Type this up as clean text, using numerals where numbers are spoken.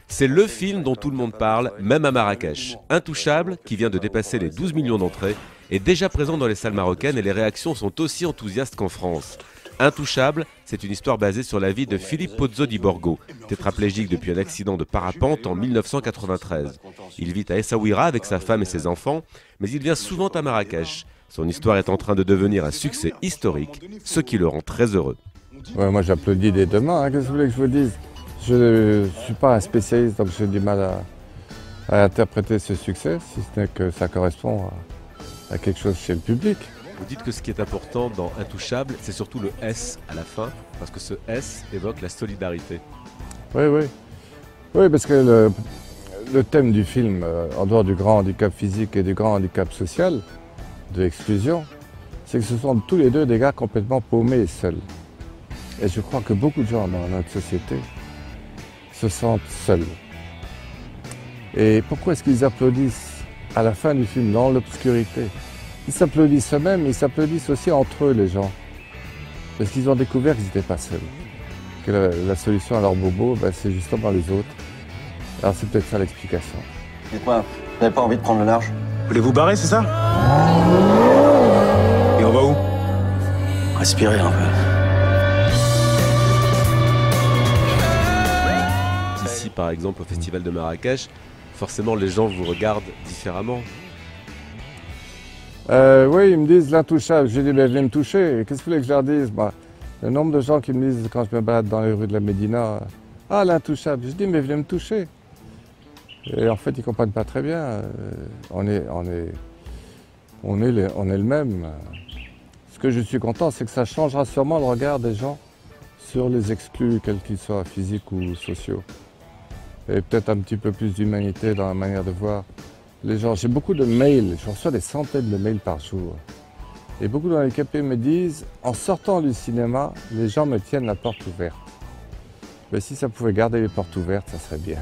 C'est le film dont tout le monde parle, même à Marrakech. Intouchable, qui vient de dépasser les 12 millions d'entrées, est déjà présent dans les salles marocaines et les réactions sont aussi enthousiastes qu'en France. Intouchable, c'est une histoire basée sur la vie de Philippe Pozzo di Borgo, tétraplégique depuis un accident de parapente en 1993. Il vit à Essaouira avec sa femme et ses enfants, mais il vient souvent à Marrakech. Son histoire est en train de devenir un succès historique, ce qui le rend très heureux. Ouais, moi j'applaudis dès demain, hein. Qu'est-ce que vous voulez que je vous dise? Je ne suis pas un spécialiste, donc j'ai du mal à interpréter ce succès, si ce n'est que ça correspond à quelque chose chez le public. Vous dites que ce qui est important dans Intouchable, c'est surtout le S à la fin, parce que ce S évoque la solidarité. Oui, oui. Oui, parce que le thème du film, en dehors du grand handicap physique et du grand handicap social, de l'exclusion, c'est que ce sont tous les deux des gars complètement paumés et seuls. Et je crois que beaucoup de gens dans notre société se sentent seuls. Et pourquoi est-ce qu'ils applaudissent à la fin du film, dans l'obscurité? Ils s'applaudissent eux-mêmes, ils s'applaudissent aussi entre eux, les gens. Parce qu'ils ont découvert qu'ils n'étaient pas seuls. Que la solution à leur bobo, ben, c'est justement les autres. Alors c'est peut-être ça l'explication. Et quoi? Vous n'avez pas envie de prendre le large? Voulez vous barrer, c'est ça? Et on va où? Respirez un peu. Ici, par exemple, au Festival de Marrakech, forcément les gens vous regardent différemment. Oui, ils me disent l'intouchable. J'ai dit, ben, venez me toucher. Qu'est-ce que vous voulez que je leur dise? Bah, le nombre de gens qui me disent quand je me balade dans les rues de la Médina, ah, l'intouchable. Je dis, mais venez me toucher. Et en fait, ils ne comprennent pas très bien. On est le même. Ce que je suis content, c'est que ça changera sûrement le regard des gens sur les exclus, quels qu'ils soient, physiques ou sociaux. Et peut-être un petit peu plus d'humanité dans la manière de voir les gens. J'ai beaucoup de mails, je reçois des centaines de mails par jour. Et beaucoup d'handicapés me disent, en sortant du cinéma, les gens me tiennent la porte ouverte. Mais si ça pouvait garder les portes ouvertes, ça serait bien.